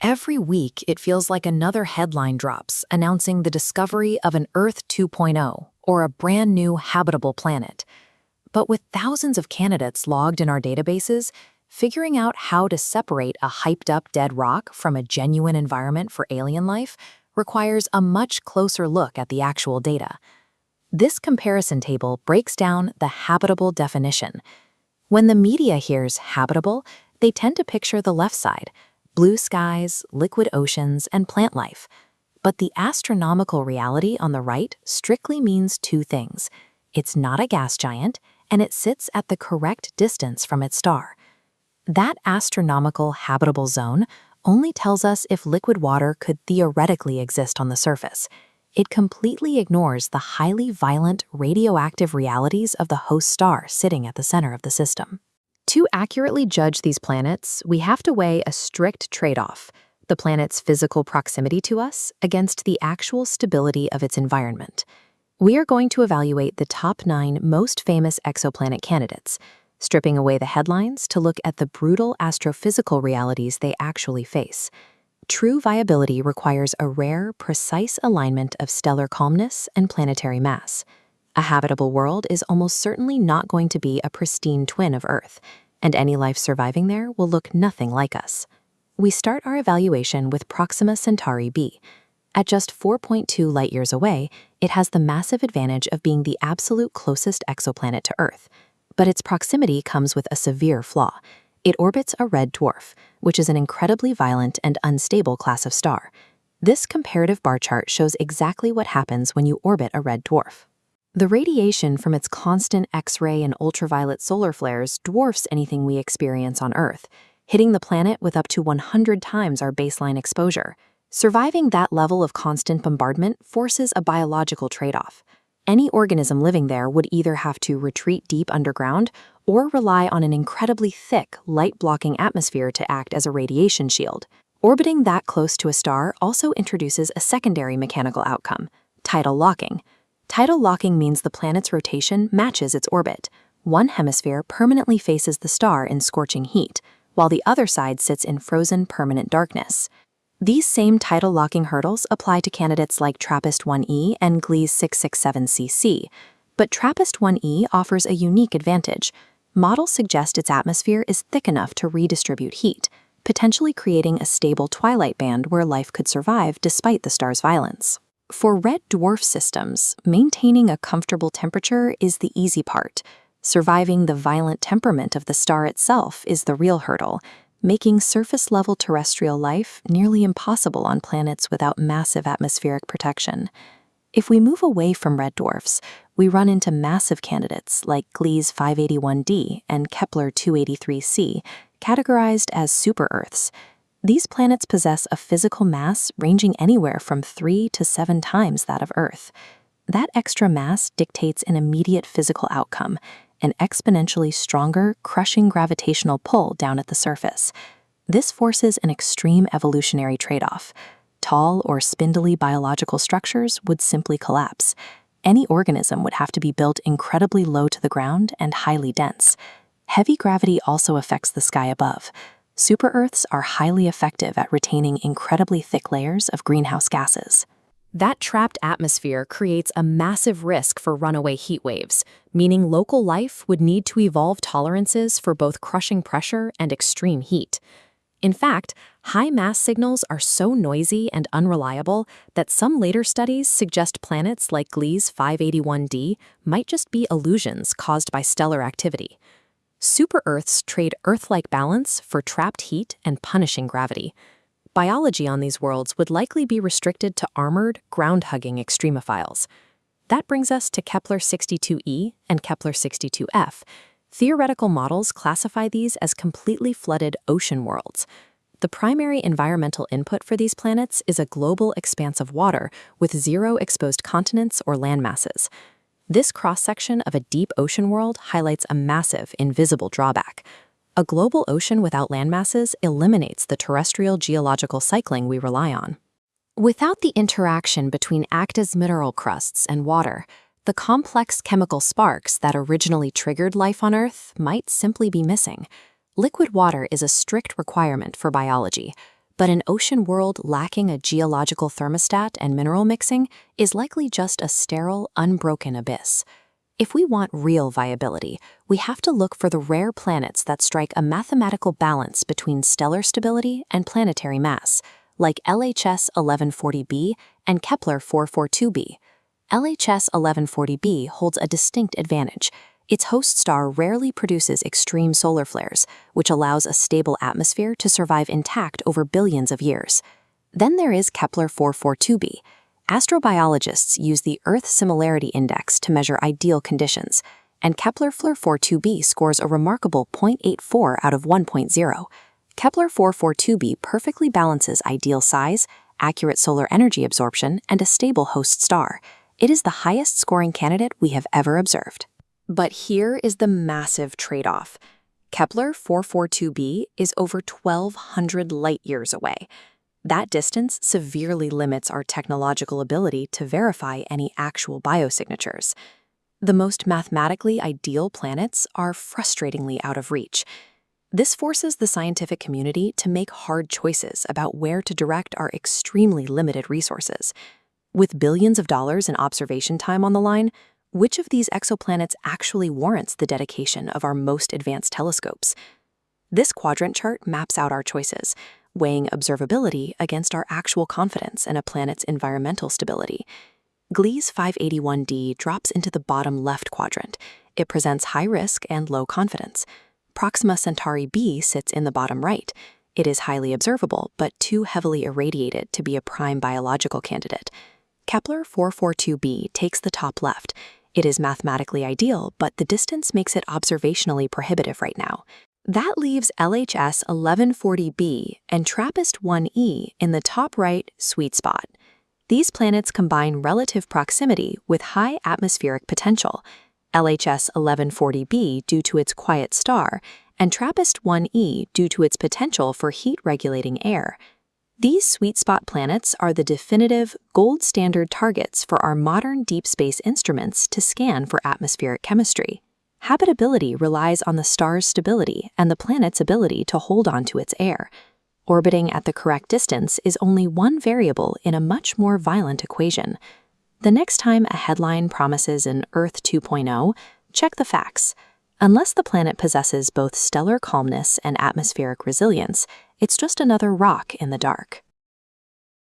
Every week, it feels like another headline drops announcing the discovery of an Earth 2.0 or a brand new habitable planet. But with thousands of candidates logged in our databases, figuring out how to separate a hyped-up dead rock from a genuine environment for alien life requires a much closer look at the actual data. This comparison table breaks down the habitable definition. When the media hears habitable, they tend to picture the left side: blue skies, liquid oceans, and plant life. But the astronomical reality on the right strictly means two things. It's not a gas giant, and it sits at the correct distance from its star. That astronomical habitable zone only tells us if liquid water could theoretically exist on the surface. It completely ignores the highly violent radioactive realities of the host star sitting at the center of the system. To accurately judge these planets, we have to weigh a strict trade-off: the planet's physical proximity to us against the actual stability of its environment. We are going to evaluate the top 9 most famous exoplanet candidates, stripping away the headlines to look at the brutal astrophysical realities they actually face. True viability requires a rare, precise alignment of stellar calmness and planetary mass. A habitable world is almost certainly not going to be a pristine twin of Earth, and any life surviving there will look nothing like us. We start our evaluation with Proxima Centauri b. At just 4.2 light-years away, it has the massive advantage of being the absolute closest exoplanet to Earth. But its proximity comes with a severe flaw. It orbits a red dwarf, which is an incredibly violent and unstable class of star. This comparative bar chart shows exactly what happens when you orbit a red dwarf. The radiation from its constant X-ray and ultraviolet solar flares dwarfs anything we experience on Earth, hitting the planet with up to 100 times our baseline exposure. Surviving that level of constant bombardment forces a biological trade-off. Any organism living there would either have to retreat deep underground or rely on an incredibly thick, light-blocking atmosphere to act as a radiation shield. Orbiting that close to a star also introduces a secondary mechanical outcome: tidal locking. Tidal locking means the planet's rotation matches its orbit. One hemisphere permanently faces the star in scorching heat, while the other side sits in frozen permanent darkness. These same tidal locking hurdles apply to candidates like TRAPPIST-1e and Gliese 667cc, but TRAPPIST-1e offers a unique advantage. Models suggest its atmosphere is thick enough to redistribute heat, potentially creating a stable twilight band where life could survive despite the star's violence. For red dwarf systems, maintaining a comfortable temperature is the easy part. Surviving the violent temperament of the star itself is the real hurdle, making surface-level terrestrial life nearly impossible on planets without massive atmospheric protection. If we move away from red dwarfs, we run into massive candidates like Gliese 581d and Kepler 283c, categorized as super-Earths. These planets possess a physical mass ranging anywhere from 3 to 7 times that of Earth. That extra mass dictates an immediate physical outcome: an exponentially stronger, crushing gravitational pull down at the surface. This forces an extreme evolutionary trade-off. Tall or spindly biological structures would simply collapse. Any organism would have to be built incredibly low to the ground and highly dense. Heavy gravity also affects the sky above. Super-Earths are highly effective at retaining incredibly thick layers of greenhouse gases. That trapped atmosphere creates a massive risk for runaway heat waves, meaning local life would need to evolve tolerances for both crushing pressure and extreme heat. In fact, high mass signals are so noisy and unreliable that some later studies suggest planets like Gliese 581d might just be illusions caused by stellar activity. Super-Earths trade Earth-like balance for trapped heat and punishing gravity. Biology on these worlds would likely be restricted to armored, ground-hugging extremophiles. That brings us to Kepler 62e and Kepler 62f. Theoretical models classify these as completely flooded ocean worlds. The primary environmental input for these planets is a global expanse of water with 0 exposed continents or landmasses. This cross-section of a deep ocean world highlights a massive, invisible drawback. A global ocean without landmasses eliminates the terrestrial geological cycling we rely on. Without the interaction between active mineral crusts and water, the complex chemical sparks that originally triggered life on Earth might simply be missing. Liquid water is a strict requirement for biology. but an ocean world lacking a geological thermostat and mineral mixing is likely just a sterile, unbroken abyss. If we want real viability, we have to look for the rare planets that strike a mathematical balance between stellar stability and planetary mass, like LHS 1140b and Kepler 442b. LHS 1140b holds a distinct advantage. Its host star rarely produces extreme solar flares, which allows a stable atmosphere to survive intact over billions of years. Then there is Kepler 442b. Astrobiologists use the Earth Similarity Index to measure ideal conditions, and Kepler 442b scores a remarkable 0.84 out of 1.0. Kepler 442b perfectly balances ideal size, accurate solar energy absorption, and a stable host star. It is the highest scoring candidate we have ever observed. But here is the massive trade-off. Kepler 442b is over 1,200 light-years away. That distance severely limits our technological ability to verify any actual biosignatures. The most mathematically ideal planets are frustratingly out of reach. This forces the scientific community to make hard choices about where to direct our extremely limited resources. With billions of dollars in observation time on the line, which of these exoplanets actually warrants the dedication of our most advanced telescopes? This quadrant chart maps out our choices, weighing observability against our actual confidence in a planet's environmental stability. Gliese 581d drops into the bottom left quadrant. It presents high risk and low confidence. Proxima Centauri b sits in the bottom right. It is highly observable, but too heavily irradiated to be a prime biological candidate. Kepler 442b takes the top left. It is mathematically ideal, but the distance makes it observationally prohibitive right now. That leaves LHS 1140b and TRAPPIST-1e in the top right sweet spot. These planets combine relative proximity with high atmospheric potential. LHS 1140b due to its quiet star, and TRAPPIST-1e due to its potential for heat-regulating air. These sweet spot planets are the definitive, gold standard targets for our modern deep space instruments to scan for atmospheric chemistry. Habitability relies on the star's stability and the planet's ability to hold onto its air. Orbiting at the correct distance is only one variable in a much more violent equation. The next time a headline promises an Earth 2.0, check the facts. Unless the planet possesses both stellar calmness and atmospheric resilience, it's just another rock in the dark.